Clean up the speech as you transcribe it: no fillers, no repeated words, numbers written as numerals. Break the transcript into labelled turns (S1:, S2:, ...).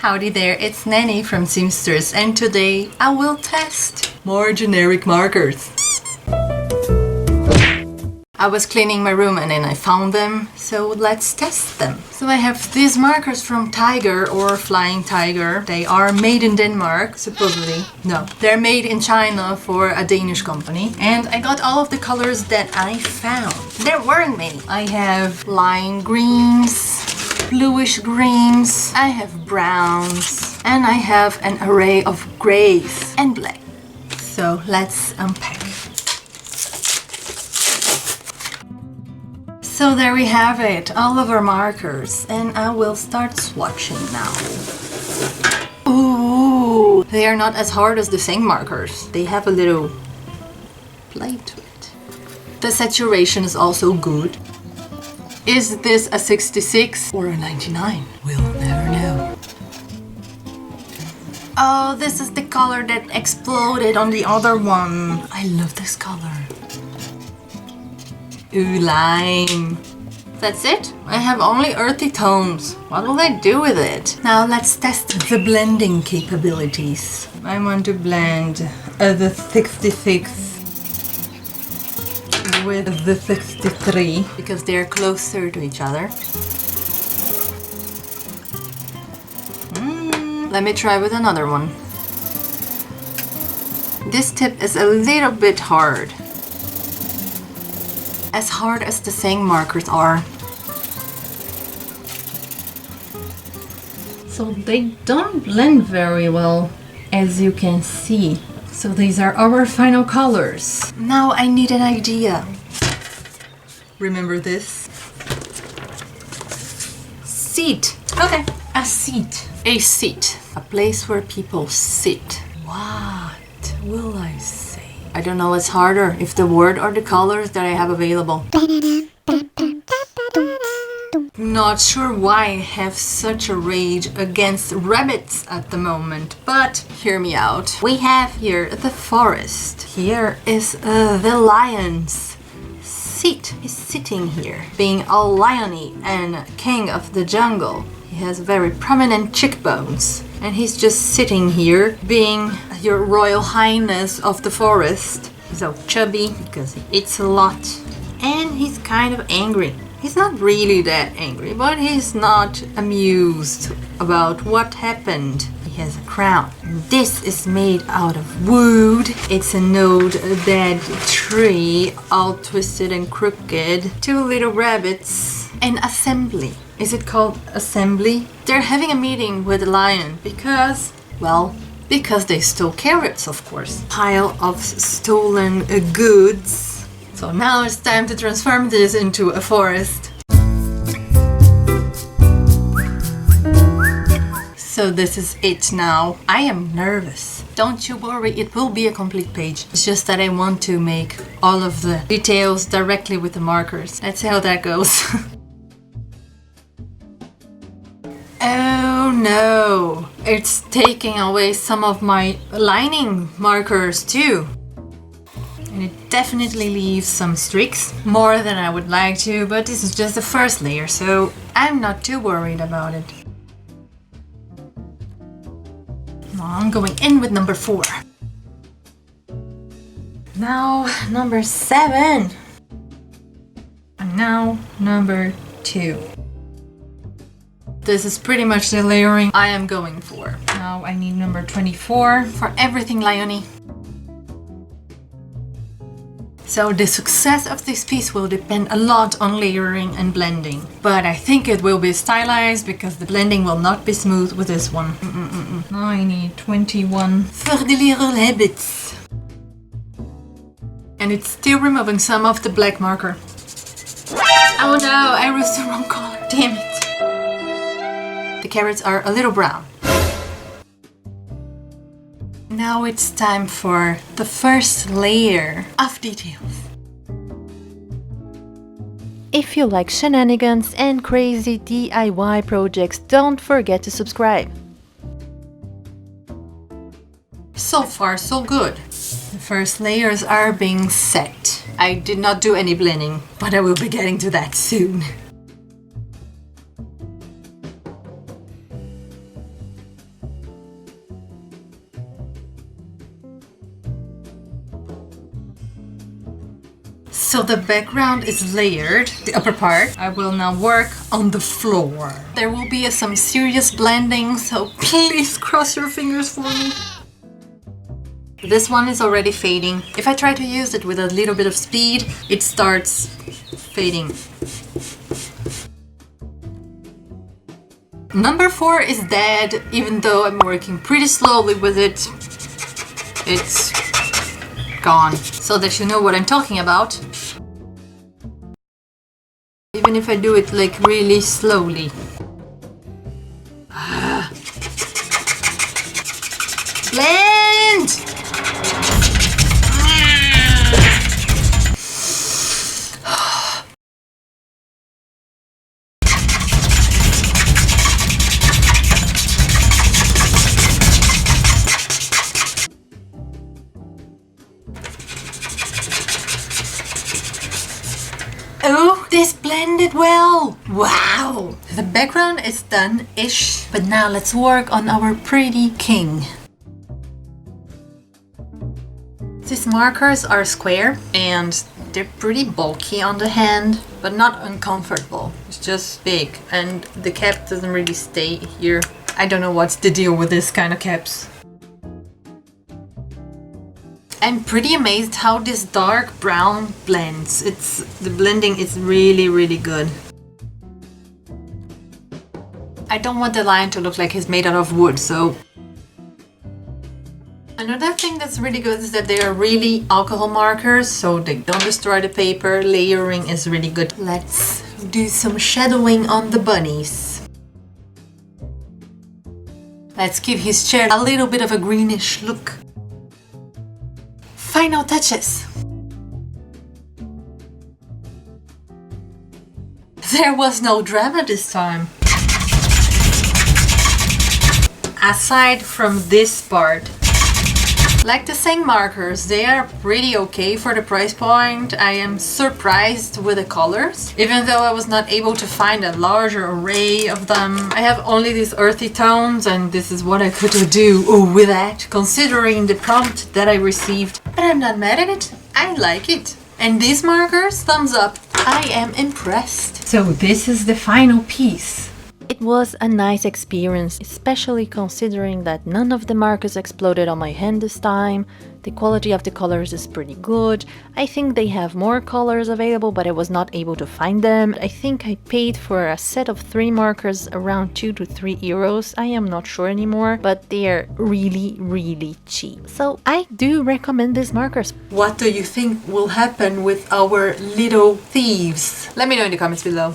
S1: Howdy there, it's Nanny from Seamstressed, and today I will test more generic markers. I was cleaning my room and then I found them, so let's test them. So I have these markers from Tiger or Flying Tiger. They are made in Denmark, supposedly. No, they're made in China for a Danish company. And I got all of the colors that I found. There weren't many. I have lime greens, bluish greens, I have browns, and I have an array of grays and black. So let's unpack. So there we have it, all of our markers, and I will start swatching now. Ooh, they are not as hard as the same markers. They have a little play to it. The saturation is also good. Is this a 66 or a 99? We'll never know. Oh, this is the color that exploded on the other one. I love this color. Ooh, lime. That's it. I have only earthy tones. What will I do with it? Now let's test the blending capabilities. I want to blend the 66 with the 63 because they're closer to each other. Let me try with another one. This tip is a little bit hard. As hard as the same markers are. So they don't blend very well, as you can see. So these are our final colors. Now I need an idea. Remember this? Seat. Okay, a seat. A seat. A place where people sit. What will I say? I don't know what's harder, if the word or the colors that I have available. Not sure why I have such a rage against rabbits at the moment, but hear me out. We have here the forest. Here is the lion's seat. Is sitting here, being all liony and king of the jungle. He has very prominent cheekbones. And he's just sitting here, being your royal highness of the forest. He's all chubby because he eats a lot. And he's kind of angry. He's not really that angry, but he's not amused about what happened. He has a crown. This is made out of wood. It's an old dead tree, all twisted and crooked. Two little rabbits. An assembly. Is it called assembly? They're having a meeting with the lion because, well, because they stole carrots, of course. Pile of stolen goods. So now it's time to transform this into a forest. So this is it now. I am nervous. Don't you worry, it will be a complete page. It's just that I want to make all of the details directly with the markers. Let's see how that goes. Oh no, it's taking away some of my lining markers too. And it definitely leaves some streaks, more than I would like to, but this is just the first layer, so I'm not too worried about it. I'm going in with number 4. Now number 7. And now number 2. This is pretty much the layering I am going for. Now I need number 24 for everything liony. So the success of this piece will depend a lot on layering and blending. But I think it will be stylized because the blending will not be smooth with this one. Now I need 21 for the little rabbits. And it's still removing some of the black marker. Oh no, I used the wrong color. Damn it. The carrots are a little brown. Now it's time for the first layer of details. If you like shenanigans and crazy DIY projects, don't forget to subscribe. So far, so good. The first layers are being set. I did not do any blending, but I will be getting to that soon. So the background is layered, the upper part. I will now work on the floor. There will be some serious blending, so please cross your fingers for me. This one is already fading. If I try to use it with a little bit of speed, it starts fading. Number 4 is dead, even though I'm working pretty slowly with it. It's gone. So that you know what I'm talking about. Even if I do it like really slowly. Blend! Oh, this blended well! Wow! The background is done-ish, but now let's work on our pretty king. These markers are square and they're pretty bulky on the hand, but not uncomfortable. It's just big and the cap doesn't really stay here. I don't know what's the deal with this kind of caps. I'm pretty amazed how this dark brown blends. The blending is really good. I don't want the line to look like it's made out of wood, so... Another thing that's really good is that they are really alcohol markers, so they don't destroy the paper. Layering is really good. Let's do some shadowing on the bunnies. Let's give his chair a little bit of a greenish look. Final touches. There was no drama this time. Aside from this part. Like the same markers, they are pretty okay for the price point. I am surprised with the colors. Even though I was not able to find a larger array of them, I have only these earthy tones and this is what I could do with that, considering the prompt that I received. But I'm not mad at it. I like it. And these markers, thumbs up. I am impressed. So this is the final piece. It was a nice experience, especially considering that none of the markers exploded on my hand this time. The quality of the colors is pretty good. I think they have more colors available, but I was not able to find them. I think I paid for a set of 3 markers around 2 to 3 euros. I am not sure anymore, but they are really cheap. So I do recommend these markers. What do you think will happen with our little thieves? Let me know in the comments below.